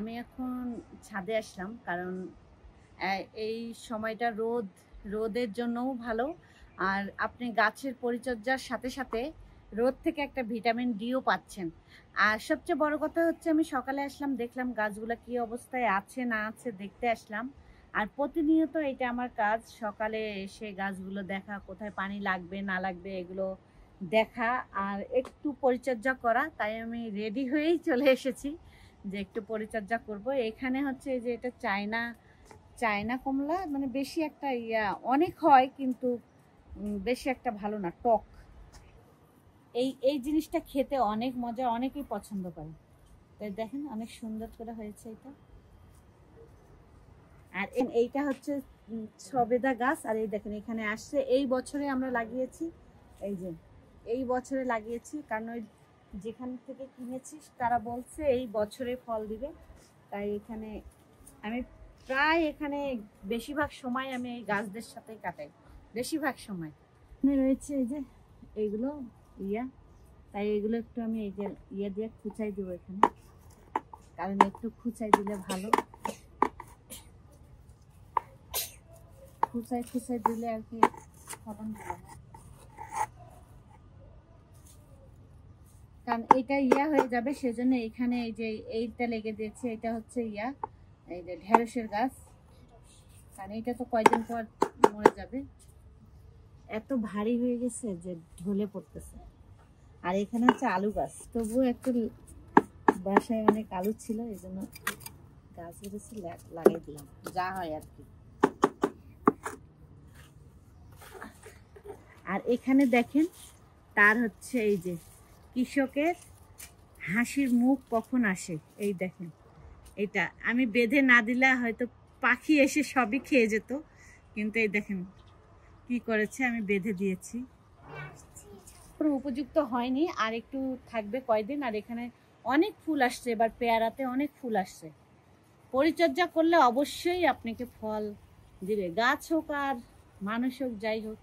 আমি এখন ছাদে আসলাম কারণ এই সময়টা রোদের জন্যও ভালো। আর আপনি গাছের পরিচর্যার সাথে সাথে রোদ থেকে একটা ভিটামিন ডিও পাচ্ছেন। আর সবচেয়ে বড় কথা হচ্ছে আমি সকালে আসলাম, দেখলাম গাছগুলো কি অবস্থায় আছে না আছে দেখতে আসলাম। আর প্রতিনিয়ত এটা আমার কাজ, সকালে এসে গাছগুলো দেখা, কোথায় পানি লাগবে না লাগবে এগুলো দেখা আর একটু পরিচর্যা করা। তাই আমি রেডি হয়েই চলে এসেছি যে একটু পরিচর্যা করব। এখানে হচ্ছে এই যে এটা চায়না কমলা, মানে বেশি একটা অনেক হয় কিন্তু বেশি একটা ভালো না, টক। এই জিনিসটা খেতে অনেক মজা, অনেকেই পছন্দ করে। তাই দেখেন অনেক সুন্দর করে হয়েছে এটা। আর এইটা হচ্ছে সবেদা গাছ। আর এই দেখেন এখানে আসছে, এই বছরে আমরা লাগিয়েছি, এই যে এই বছরে লাগিয়েছি, কারণ ওই যেখান থেকে কিনেছি তারা বলছে এই বছরে ফল দিবে। তাই এখানে আমি প্রায় এখানে বেশিরভাগ সময় আমি এই গাছদের সাথেই কাটাই, বেশিরভাগ সময়। এখানে রয়েছে এই যে এইগুলো তাই এগুলো একটু আমি এই যে দিয়ে খুঁচাই দেবো এখানে, কারণ একটু খুঁচাই দিলে ভালো, খুঁচাই দিলে আর কি ফলন ভালো হয়। কারণ এটা হয়ে যাবে, সেজন্য এখানে এই যে এইটা লেগে দিয়েছে। এটা হচ্ছে এই যে ঢেঁড়সের গাছ, কারণ এটা তো কয়দিন পর মরে যাবে, এত ভারী হয়ে গেছে যে ঢলে পড়তেছে। আর এখানে হচ্ছে আলু গাছ, তবুও একটু বাসায় অনেক আলু ছিল, এই জন্য গাছ বেড়েছে লাগাই দিলাম, যা হয় আর কি। আর এখানে দেখেন তার হচ্ছে এই যে কৃষকের হাসির মুখ কখন আসে, এই দেখেন এটা আমি বেঁধে না দিলে হয়তো পাখি এসে সবই খেয়ে যেত, কিন্তু এই দেখেন কি করেছে, আমি বেঁধে দিয়েছি। উপযুক্ত হয়নি, আর একটু থাকবে কয়দিন। আর এখানে অনেক ফুল আসছে, এবার পেয়ারাতে অনেক ফুল আসছে। পরিচর্যা করলে অবশ্যই আপনাকে ফল দিবে, গাছ হোক আর মানুষ হোক, যাই হোক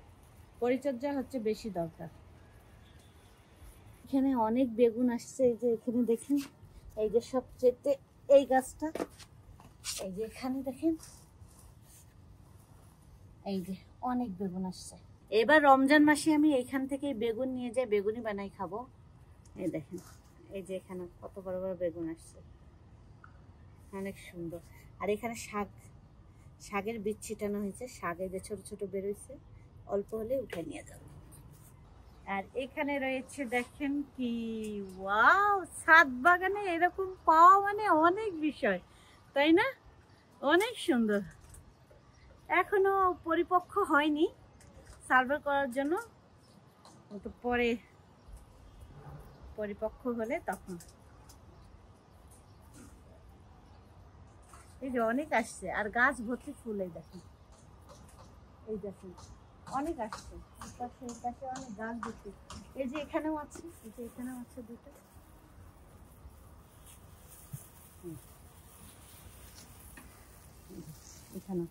পরিচর্যা হচ্ছে বেশি দরকার। এখানে অনেক বেগুন আসছে, এই যে এখানে দেখেন, এই যে সবচেয়ে এই গাছটা, এই যে এখানে দেখেন, এই যে অনেক বেগুন আসছে। এবার রমজান মাসে আমি এইখান থেকে বেগুন নিয়ে যাই, বেগুনি বানাই খাবো। এই দেখেন এই যে এখানে কত বড় বড় বেগুন আসছে, অনেক সুন্দর। আর এখানে শাকের বীজ ছিটানো হয়েছে, শাক এই যে ছোট ছোট বেরোইছে, অল্প হলে উঠে নিয়ে যাব। আর এখানে রয়েছে দেখেন কি, ওয়াও, ছাদ বাগানে এরকম পাওয়া মানে অনেক বিষয়, তাই না? অনেক সুন্দর। এখনো পরিপক্ক হয়নি সার্ভে করার জন্য, তো পরে পরিপক্ক হলে তখন। এই যে অনেক আসছে, আর গাছ ভর্তি ফুল, এই দেখেন অনেক আসছে, এই পাশে অনেক গাছ ভর্তি। এই যে এখানেও আছে, এই যে এখানেও আছে দুটো, এখানে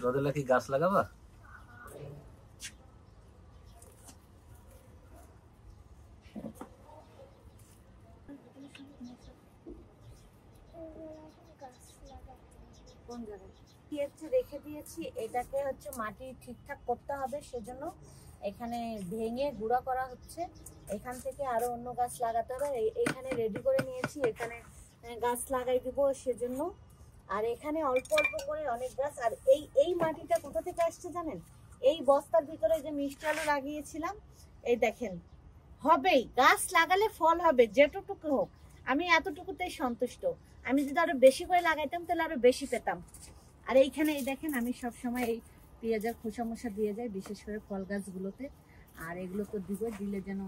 রোদেলা কি গাছ লাগাবা? কোন জায়গায় রেখে দিয়েছি, এটাকে হচ্ছে মাটি ঠিকঠাক করতে হবে, সেজন্য এখানে ভেঙে গুঁড়া করা হচ্ছে। এখান থেকে আরো অন্য গাছ লাগাতে হবে, এখানে রেডি করে নিয়েছি, এখানে গাছ লাগাই দিব সেজন্য। আর এখানে অল্প অল্প করে অনেক গাছ। আর এই মাটিটা কোথা থেকে আসছে জানেন? এই বস্তার ভিতরে যে মিষ্টি আলু লাগিয়েছিলাম, এই দেখেন হবেই, গাছ লাগালে ফল হবে যেটুকু হোক। আমি এতটুকুতেই সন্তুষ্ট, আমি যদি আরো বেশি করে লাগাইতাম তাহলে আরো বেশি পেতাম। আর এইখানে এই দেখেন আমি সব সময় এই পেঁয়াজের খোসা মোসা দিয়ে যাই, বিশেষ করে ফল গাছগুলোতে। আর এগুলো তো দিলে যেন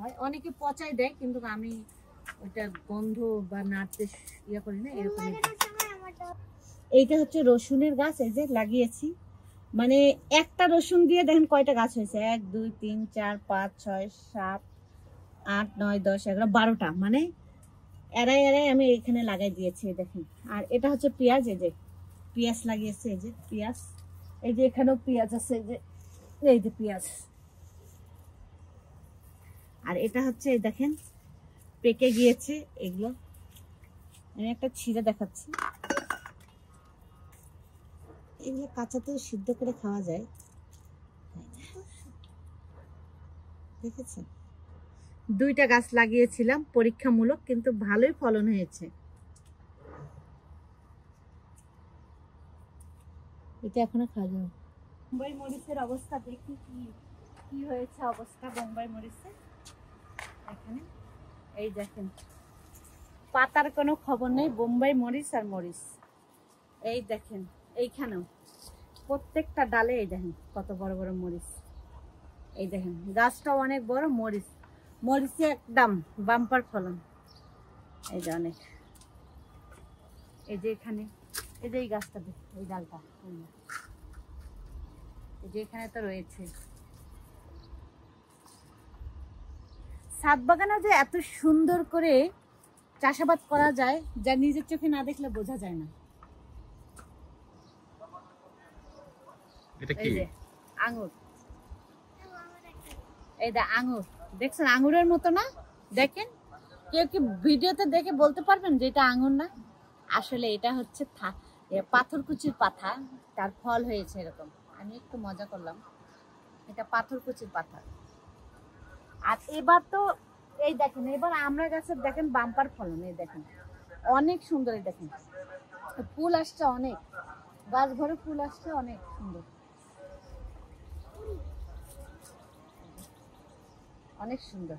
হয়, অনেকে পচাই দেয়, কিন্তু আমি ওটা গন্ধ বা নাড়তে করি না, এরকম। এইটা হচ্ছে রসুনের গাছ, এই যে লাগিয়েছি, মানে একটা রসুন দিয়ে দেখেন কয়টা গাছ হয়েছে, 1 2 3 4 5 6 7 8 9 10 11 12টা, মানে এড়াই আমি এখানে লাগাই দিয়েছি, দেখেন। আর এটা হচ্ছে পেঁয়াজ, এই যে পেঁয়াজ লাগিয়েছে, এই যে পেঁয়াজ, এই যে এখানেও পেঁয়াজ আছে, এই যে পেঁয়াজ। আর এটা হচ্ছে এই দেখেন পেকে গিয়েছে এগুলো। আমি একটা ছিঁড়ে দেখাচ্ছি। এগুলো কাঁচাতেও সিদ্ধ করে খাওয়া যায়, দেখেছেন। 2টা গাছ লাগিয়েছিলাম পরীক্ষামূলক, কিন্তু ভালোই ফলন হয়েছে। এটা এখনো খাওয়া যাবে। বোম্বাই মরিচের অবস্থা দেখি কি হয়েছে অবস্থা বোম্বাই মরিচের। এখানে এই দেখেন পাতার কোনো খবর নেই, বোম্বাই মরিচ আর মরিচ। এই দেখেন এইখানেও প্রত্যেকটা ডালে এই দেখেন কত বড় বড় মরিচ। এই দেখেন গাছটাও অনেক বড়, মরিচে একদম বাম্পার ফলন। এই যে অনেক, এই যে এখানে এই যে এই গাছটা এই ডালটা এই যে এখানে তো রয়েছে। ছাদ বাগানে যে এত সুন্দর করে চাষাবাদ করা যায়, যা নিজের চোখে না দেখলে বোঝা যায় না। এটা কি? আঙ্গুর। এই দা আঙ্গুর দেখছেন, আঙ্গুরের মতো না? দেখেন, কেউ কি ভিডিওতে দেখে বলতে পারবেন যে এটা আঙ্গুর না? আসলে এটা হচ্ছে পাথরকুচির পাতা, তার ফল হয়েছে এরকম। আমি একটু মজা করলাম, এটা পাথরকুচির পাতা। আর এবার তো এই দেখেন, এবার আমরা গাছের দেখেন বাম্পার ফলন। এই দেখেন অনেক সুন্দর, এই দেখেন ফুল আসছে, অনেক গাছ ভরে ফুল আসছে, অনেক সুন্দর, অনেক সুন্দর।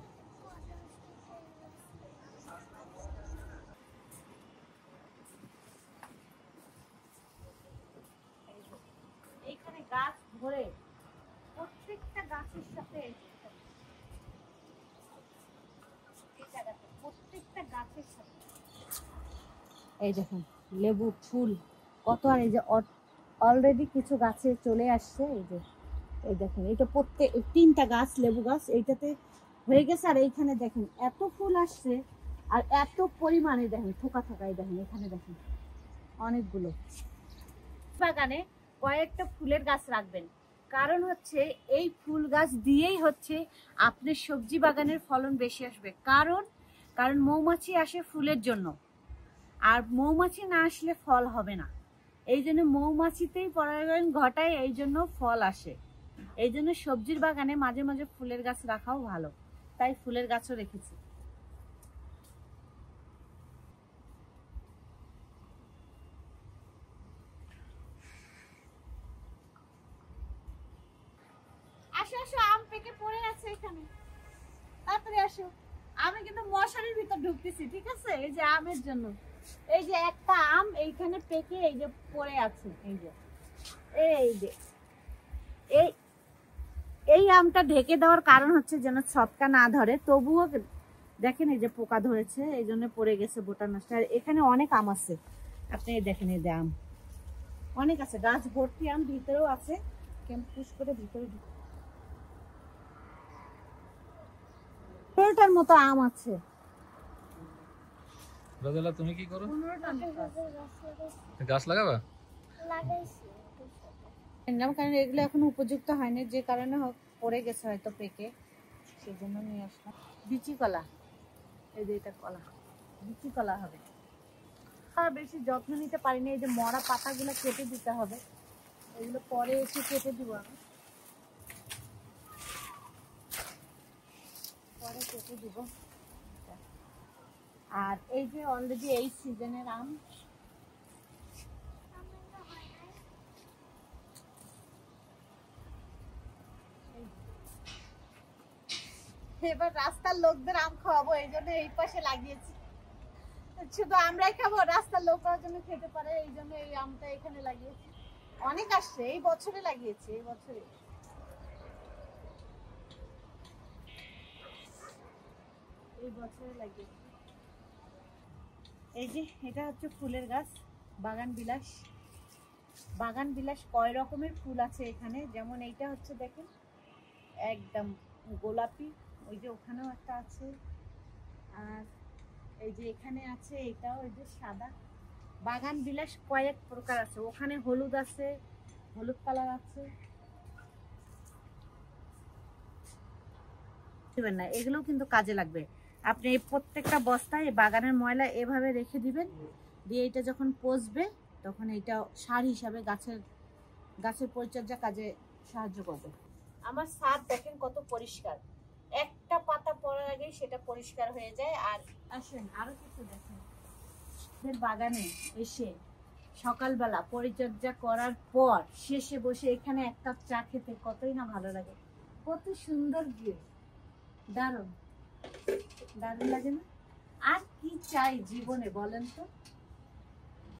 এইখানে গাছ ভরে, প্রত্যেকটা গাছের সাথে প্রত্যেকটা গাছের সাথে এই দেখুন লেবু ফুল কত। আর এই যে অলরেডি কিছু গাছে চলে আসছে। এই যে এই দেখেন, এটা প্রত্যেক 3টা গাছ লেবু গাছ এইটাতে হয়ে গেছে। আর এইখানে দেখেন এত ফুল আসছে, আর এত পরিমাণে দেখেন থোকা থোকা। এই দেখেন এখানে দেখেন অনেকগুলো। বাগানে কয়েকটা ফুলের গাছ রাখবেন, কারণ হচ্ছে এই ফুল গাছ দিয়েই হচ্ছে আপনার সবজি বাগানের ফলন বেশি আসবে। কারণ মৌমাছি আসে ফুলের জন্য, আর মৌমাছি না আসলে ফল হবে না। এই জন্য মৌমাছিতেই পরাগায়ন ঘটায়, এই জন্য ফল আসে। এই জন্য সবজির বাগানে মাঝে মাঝে ফুলের গাছ রাখাও ভালো, তাই ফুলের গাছও রেখেছি। আসো আসো, আম পেকে পড়ে আছে এখানে, তাড়াতাড়ি আসো। আমি কিন্তু মশারির ভিতর ঢুকতেছি, ঠিক আছে? এই যে আমের জন্য, এই যে একটা আম এইখানে পেকে এই যে পড়ে আছে। এই যে এই আমটা ঢেকে দেওয়ার কারণ হচ্ছে যেন ছটকা না ধরে, তবুও দেখেন এই যে পোকা ধরেছে, এই জন্য পড়ে গেছে বোটা নষ্ট। আর এখানে অনেক আম আছে, আপনি দেখেন এই যে আম অনেক আছে, গাছ ভর্তি আম, ভিতরেও আছে। পুশ করে ভিতরে টার মতো আম আছে। রোদেলা তুমি কি করো? 15টা গাছ লাগাবা? কারণ এগুলো এখন উপযুক্ত হয়নি, যে কারণে পড়ে গেছে হয়তো পেকে, সেজন্য নিয়ে আসলাম। বিচি কলা, এই যে এটা কলা, বিচি কলা হবে। আর বেশি যত্ন নিতে পারিনি, এই যে মরা পাতাগুলো কেটে দিতে হবে, এগুলো পরে এসে কেটে দিব আমি, পরে কেটে দিব। আর এই যে অলরেডি এই সিজনের আম, এবার রাস্তার লোকদের আম খাওয়াবো, এই জন্য এই পাশে লাগিয়েছি। শুধু আমরাই খাবো, রাস্তার লোকরাও জন্য খেতে পারে, এই জন্য এই আমটা এখানে লাগিয়েছি। অনেক আসছে, এই বছরে লাগিয়েছি, এই বছরে। লাগিয়েছি। এই যে এটা হচ্ছে ফুলের গাছ, বাগান বিলাস। বাগান বিলাস কয় রকমের ফুল আছে এখানে, যেমন এইটা হচ্ছে দেখেন একদম গোলাপি, ওই যে ওখানেও একটা আছে, আর এই যে এখানে আছে এটাও, এই যে সাদা। বাগান বিলাস কয়েক প্রকার আছে, ওখানে হলুদ আছে, হলুদ কালার আছে। দিবেন না, এগুলোও কিন্তু কাজে লাগবে। আপনি এই প্রত্যেকটা বস্তায় বাগানের ময়লা এভাবে রেখে দিবেন, দিয়ে এটা যখন পচবে তখন এটা সার হিসাবে গাছের পরিচর্যা কাজে সাহায্য করবে। আমার ছাদ দেখেন কত পরিষ্কার, একটা পাতা পড়ার আগেই সেটা পরিষ্কার হয়ে যায়। আর আসেন আরো কিছু দেখেন, বাগানে এসে সকালবেলা পরিচর্যা করার পর শেষে বসে এখানে এক কাপ চা খেতে কতই না ভালো লাগে, কত সুন্দর ভিউ, দারুণ দারুণ লাগে না? আর কি চাই জীবনে বলেন তো?